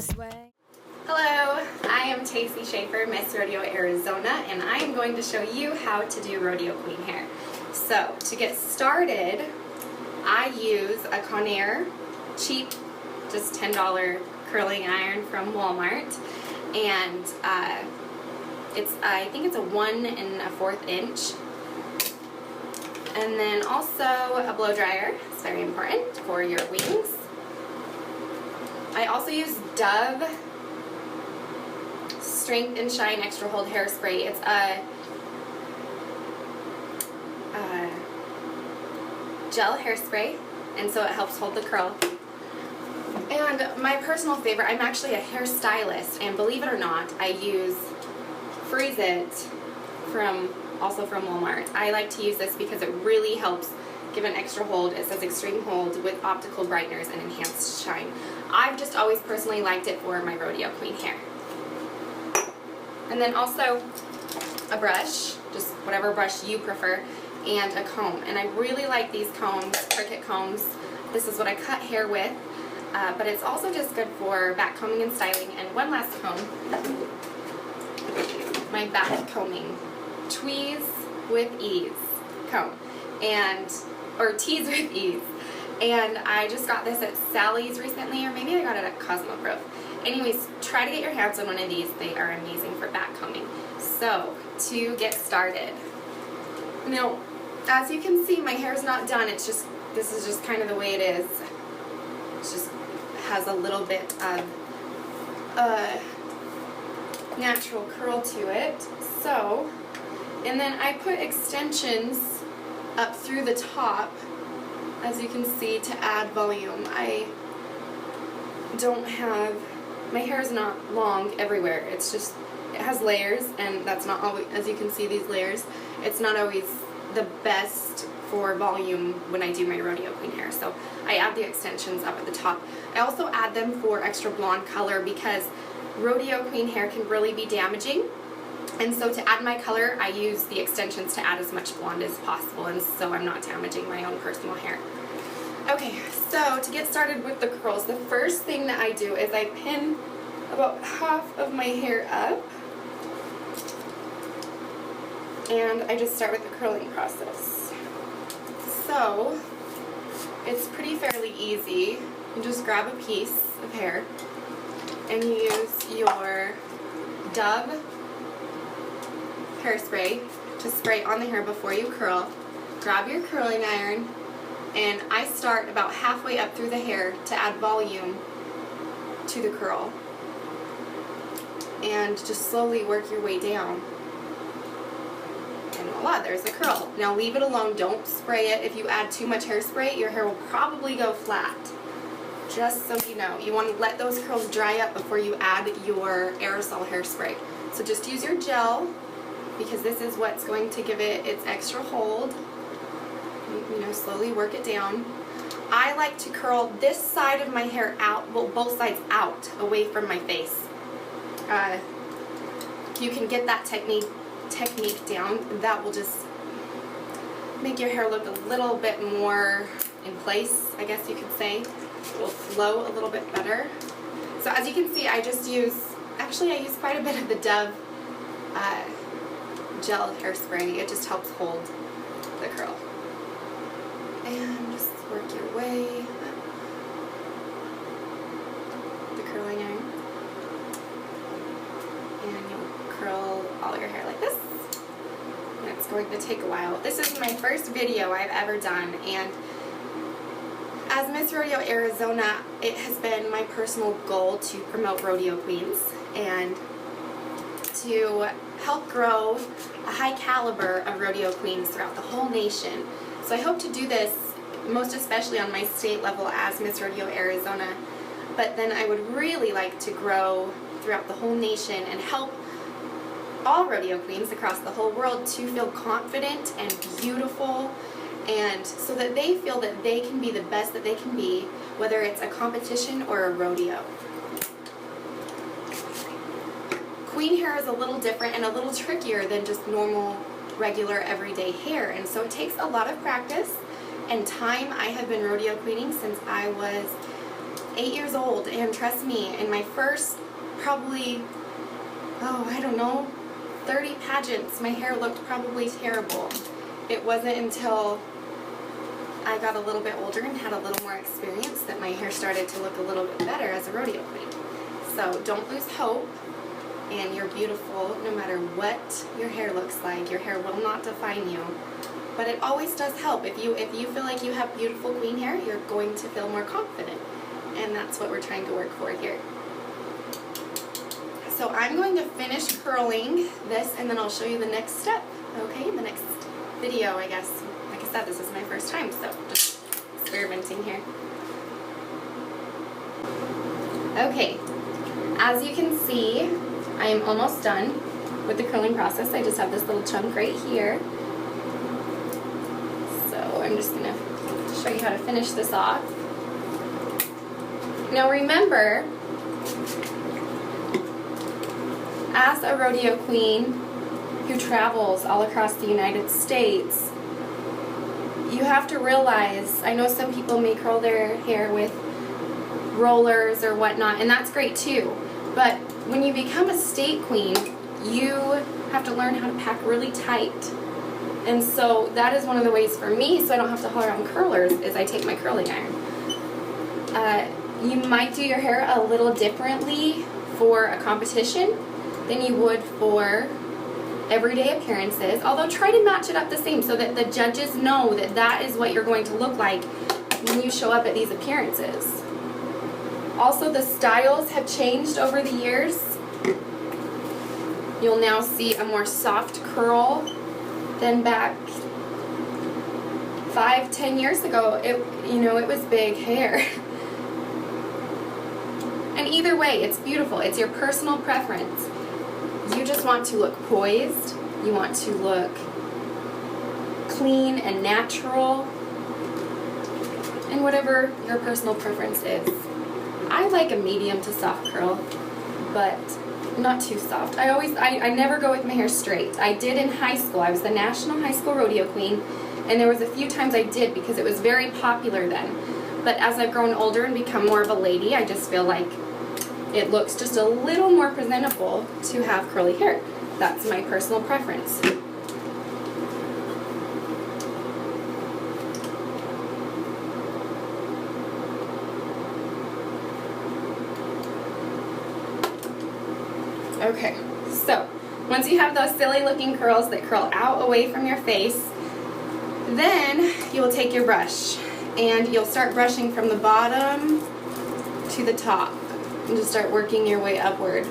best way. Hello, I am Tacy Schaefer, Miss Rodeo Arizona, and I am going to show you how to do Rodeo Queen hair. So, to get started, I use a Conair cheap, just $10 curling iron from Walmart, and I think it's a 1 1/4 inch. And then also a blow dryer. It's very important for your wings. I also use Dove Strength and Shine Extra Hold Hairspray. It's a gel hairspray, and so it helps hold the curl. And my personal favorite, I'm actually a hair stylist, and believe it or not, I use Freeze It also from Walmart. I like to use this because it really helps give an extra hold. It says extreme hold with optical brighteners and enhanced shine. I've just always personally liked it for my Rodeo Queen hair. And then also a brush, just whatever brush you prefer, and a comb. And I really like these combs, cricket combs. This is what I cut hair with, but it's also just good for back combing and styling. And one last comb, my back combing Tweeze with Ease comb, or Tease with Ease. And I just got this at Sally's recently, or maybe I got it at Cosmo Grove. Anyways, try to get your hands on one of these. They are amazing for back combing. So, to get started. Now, as you can see, my hair's not done. This is just kind of the way it is. It just has a little bit of natural curl to it. So, and then I put extensions up through the top, as you can see, to add volume. My hair is not long everywhere. It has layers, and that's not always, as you can see, these layers, it's not always the best for volume when I do my Rodeo Queen hair. So I add the extensions up at the top. I also add them for extra blonde color because Rodeo Queen hair can really be damaging. And so to add my color, I use the extensions to add as much blonde as possible, and so I'm not damaging my own personal hair. Okay, so to get started with the curls, the first thing that I do is I pin about half of my hair up, and I just start with the curling process. So it's fairly easy. You just grab a piece of hair and you use your Dove hairspray to spray on the hair before you curl. Grab your curling iron, and I start about halfway up through the hair to add volume to the curl, and just slowly work your way down, and voila, there's the curl. Now leave it alone, don't spray it. If you add too much hairspray, your hair will probably go flat. Just so you know, you want to let those curls dry up before you add your aerosol hairspray. So just use your gel, because this is what's going to give it its extra hold. You know, slowly work it down. I like to curl this side of my hair out, well, both sides out, away from my face. You can get that technique down. That will just make your hair look a little bit more in place, I guess you could say. It will flow a little bit better. So as you can see, I use quite a bit of the Dove gel hairspray. It just helps hold the curl. And just work your way up the curling iron. And you'll curl all your hair like this. And it's going to take a while. This is my first video I've ever done, and as Miss Rodeo Arizona, it has been my personal goal to promote rodeo queens and to help grow a high caliber of rodeo queens throughout the whole nation. So I hope to do this most especially on my state level as Miss Rodeo Arizona, but then I would really like to grow throughout the whole nation and help all rodeo queens across the whole world to feel confident and beautiful, and so that they feel that they can be the best that they can be, whether it's a competition or a rodeo. Queen hair is a little different and a little trickier than just normal, regular, everyday hair, and so it takes a lot of practice and time. I have been rodeo queening since I was 8 years old, and trust me, in my first probably, I don't know, 30 pageants, my hair looked probably terrible. It wasn't until I got a little bit older and had a little more experience that my hair started to look a little bit better as a rodeo queen. So don't lose hope, and you're beautiful no matter what your hair looks like. Your hair will not define you, but it always does help. If you feel like you have beautiful queen hair, you're going to feel more confident, and that's what we're trying to work for here. So I'm going to finish curling this, and then I'll show you the next step, okay? The next video, I guess. Like I said, this is my first time, so just experimenting here. Okay, as you can see, I am almost done with the curling process. I just have this little chunk right here. So I'm just gonna show you how to finish this off. Now remember, as a rodeo queen who travels all across the United States, you have to realize, I know some people may curl their hair with rollers or whatnot, and that's great too, but when you become a state queen, you have to learn how to pack really tight. And so that is one of the ways for me, so I don't have to haul around curlers, is I take my curling iron. You might do your hair a little differently for a competition than you would for everyday appearances, although try to match it up the same so that the judges know that that is what you're going to look like when you show up at these appearances. Also, the styles have changed over the years. You'll now see a more soft curl than back 5-10 years ago. It was big hair. And either way, it's beautiful. It's your personal preference. You just want to look poised. You want to look clean and natural. And whatever your personal preference is. I like a medium to soft curl, but not too soft. I never go with my hair straight. I did in high school. I was the National High School Rodeo Queen, and there was a few times I did because it was very popular then. But as I've grown older and become more of a lady, I just feel like it looks just a little more presentable to have curly hair. That's my personal preference. Okay, so once you have those silly looking curls that curl out away from your face, then you will take your brush and you'll start brushing from the bottom to the top and just start working your way upward.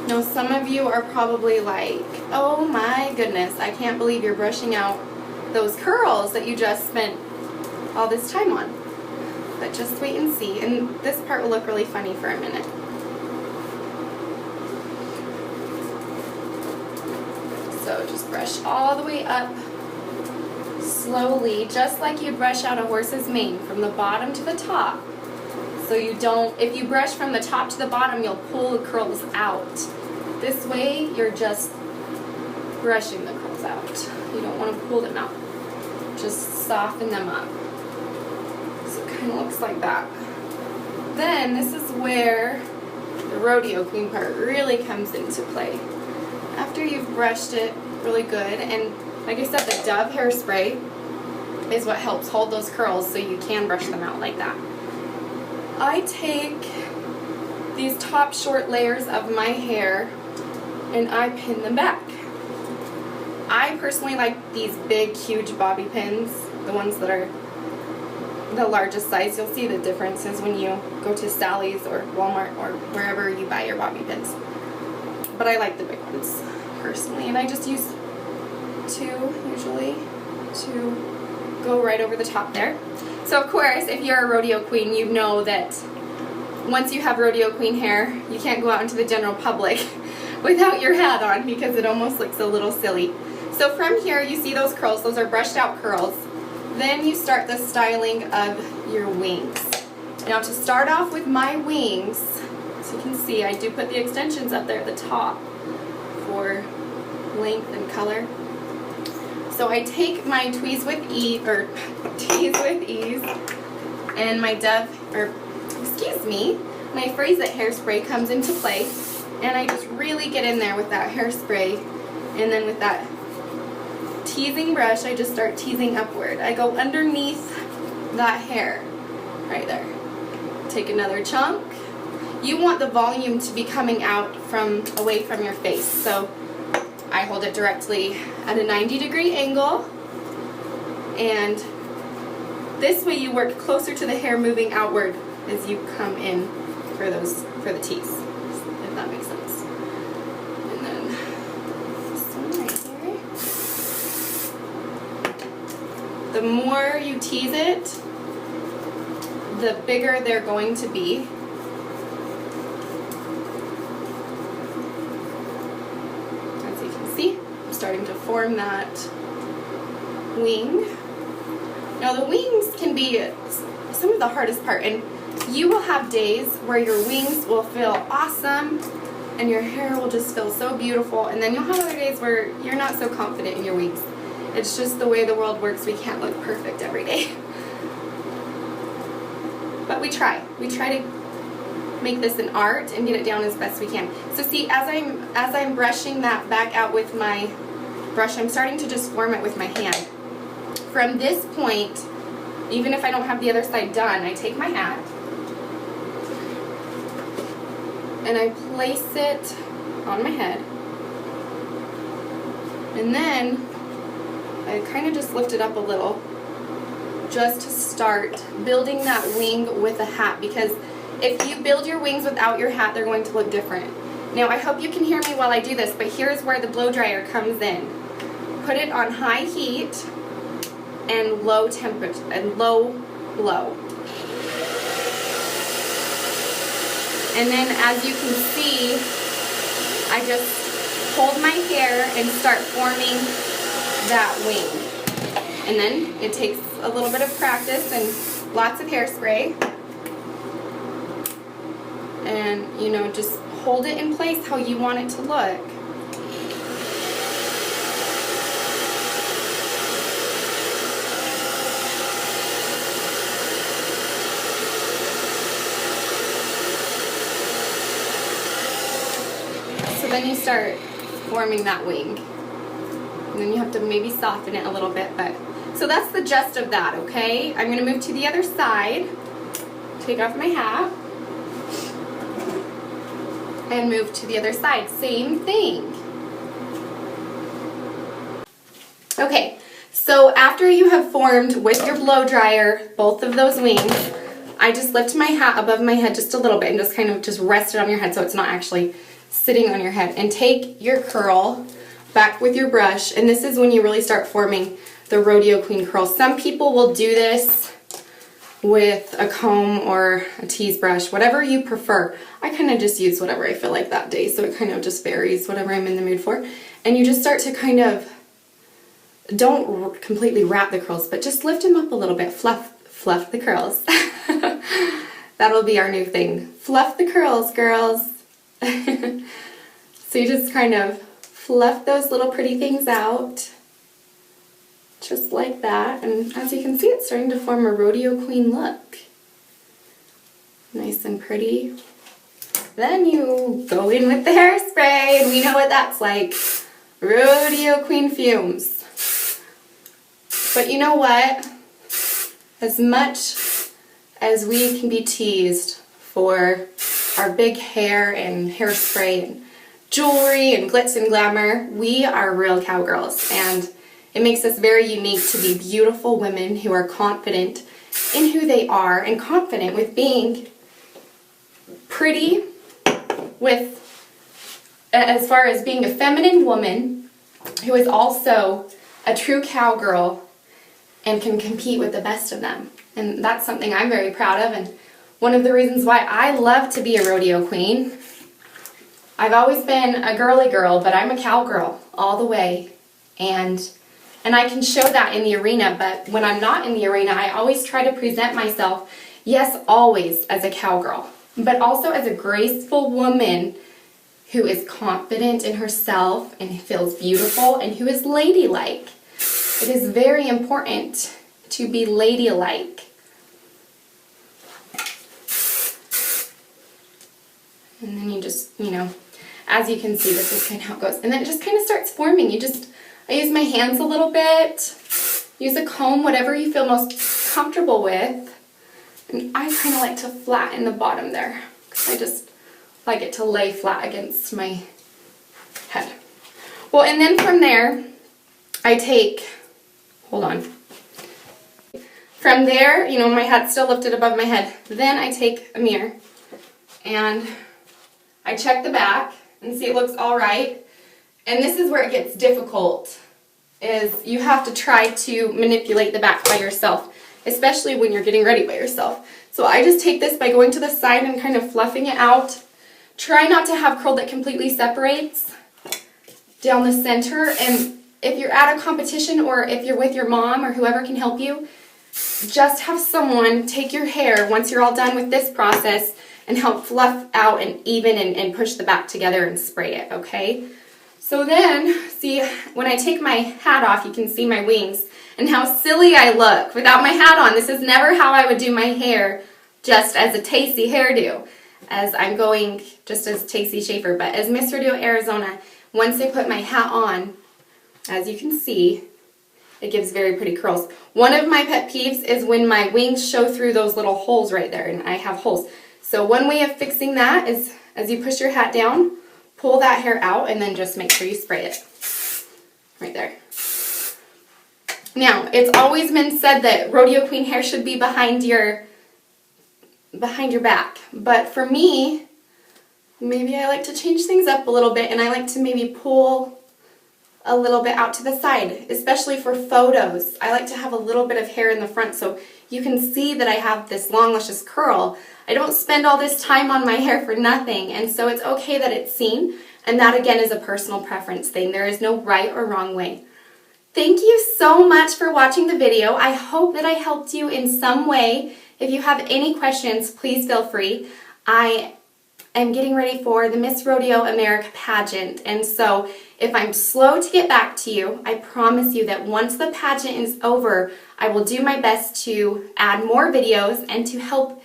Now some of you are probably like, oh my goodness, I can't believe you're brushing out those curls that you just spent all this time on. But just wait and see, and this part will look really funny for a minute. So just brush all the way up slowly, just like you'd brush out a horse's mane from the bottom to the top. So you don't, if you brush from the top to the bottom, you'll pull the curls out. This way, you're just brushing the curls out. You don't want to pull them out. Just soften them up. So it kind of looks like that. Then this is where the rodeo queen part really comes into play. After you've brushed it really good, and like I said, the Dove hairspray is what helps hold those curls so you can brush them out like that. I take these top short layers of my hair and I pin them back. I personally like these big, huge bobby pins, the ones that are the largest size. You'll see the differences when you go to Sally's or Walmart or wherever you buy your bobby pins. But I like the big ones personally, and I just use two usually to go right over the top there. So of course, if you're a rodeo queen, you know that once you have rodeo queen hair, you can't go out into the general public without your hat on because it almost looks a little silly. So from here, you see those curls, those are brushed out curls. Then you start the styling of your wings. Now to start off with my wings, so you can see I do put the extensions up there at the top for length and color. So I take my Tweeze with Ease and my Dove, is me. My phrase that hairspray comes into play, and I just really get in there with that hairspray, and then with that teasing brush, I just start teasing upward. I go underneath that hair, right there. Take another chunk. You want the volume to be coming out from away from your face, so I hold it directly at a 90-degree angle, and this way you work closer to the hair moving outward as you come in for the tease, if that makes sense. And then this one right here. The more you tease it, the bigger they're going to be. As you can see, I'm starting to form that wing. Now the wings can be some of the hardest part, and you will have days where your wings will feel awesome and your hair will just feel so beautiful, and then you'll have other days where you're not so confident in your wings. It's just the way the world works. We can't look perfect every day. But we try. We try to make this an art and get it down as best we can. So see, as I'm brushing that back out with my brush, I'm starting to just form it with my hand. From this point, even if I don't have the other side done, I take my hat and I place it on my head, and then I kind of just lift it up a little just to start building that wing with a hat, because if you build your wings without your hat, they're going to look different. Now I hope you can hear me while I do this, but here's where the blow dryer comes in. Put it on high heat and low temperature and low blow. And then as you can see, I just hold my hair and start forming that wing. And then it takes a little bit of practice and lots of hairspray. And, you know, just hold it in place how you want it to look. So then you start forming that wing. And then you have to maybe soften it a little bit, but so that's the gist of that, okay? I'm going to move to the other side, take off my hat, and move to the other side. Same thing. Okay, so after you have formed with your blow dryer both of those wings, I just lift my hat above my head just a little bit and just kind of just rest it on your head so it's not actually sitting on your head. And take your curl back with your brush, and this is when you really start forming the Rodeo Queen curl. Some people will do this with a comb or a tease brush, whatever you prefer. I kind of just use whatever I feel like that day, so it kind of just varies, whatever I'm in the mood for. And you just start to kind of, don't completely wrap the curls, but just lift them up a little bit. Fluff the curls. That'll be our new thing. Fluff the curls, girls. So you just kind of fluff those little pretty things out, just like that, and as you can see, it's starting to form a Rodeo Queen look. Nice and pretty. Then you go in with the hairspray, and we know what that's like. Rodeo Queen fumes. But you know what? As much as we can be teased for our big hair and hairspray and jewelry and glitz and glamour, we are real cowgirls, and it makes us very unique to be beautiful women who are confident in who they are and confident with being pretty, with as far as being a feminine woman who is also a true cowgirl and can compete with the best of them. And that's something I'm very proud of, and one of the reasons why I love to be a rodeo queen. I've always been a girly girl, but I'm a cowgirl all the way, and I can show that in the arena, but when I'm not in the arena, I always try to present myself, yes, always as a cowgirl, but also as a graceful woman who is confident in herself and feels beautiful and who is ladylike. It is very important to be ladylike. And then you just, you know, as you can see, this is kind of how it goes. And then it just kind of starts forming. I use my hands a little bit, use a comb, whatever you feel most comfortable with. And I kind of like to flatten the bottom there, because I just like it to lay flat against my head. Well, and then from there, I take, hold on. From there, you know, my head's still lifted above my head. Then I take a mirror and I check the back and see it looks all right. And this is where it gets difficult, is you have to try to manipulate the back by yourself, especially when you're getting ready by yourself. So I just take this by going to the side and kind of fluffing it out. Try not to have curl that completely separates down the center. And if you're at a competition or if you're with your mom or whoever can help you, just have someone take your hair once you're all done with this process and help fluff out and even and push the back together and spray it, okay? So then, see, when I take my hat off, you can see my wings and how silly I look without my hat on. This is never how I would do my hair just as a Tacey hairdo, as I'm going just as Tacey Schaefer. But as Miss Rodeo Arizona, once I put my hat on, as you can see, it gives very pretty curls. One of my pet peeves is when my wings show through those little holes right there, and I have holes. So one way of fixing that is, as you push your hat down, pull that hair out and then just make sure you spray it right there. Now, it's always been said that Rodeo Queen hair should be behind your back. But for me, maybe I like to change things up a little bit, and I like to maybe pull a little bit out to the side, especially for photos. I like to have a little bit of hair in the front so you can see that I have this long, luscious curl. I don't spend all this time on my hair for nothing, and so it's okay that it's seen, and that again is a personal preference thing. There is no right or wrong way. Thank you so much for watching the video. I hope that I helped you in some way. If you have any questions, please feel free. I am getting ready for the Miss Rodeo America pageant, and so if I'm slow to get back to you, I promise you that once the pageant is over, I will do my best to add more videos and to help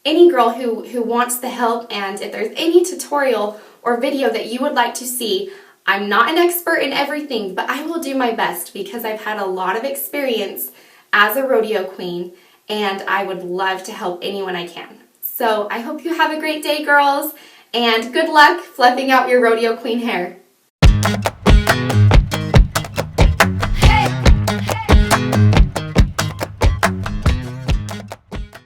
any girl who wants the help. And if there's any tutorial or video that you would like to see, I'm not an expert in everything, but I will do my best because I've had a lot of experience as a rodeo queen, and I would love to help anyone I can. So I hope you have a great day, girls, and good luck fluffing out your rodeo queen hair.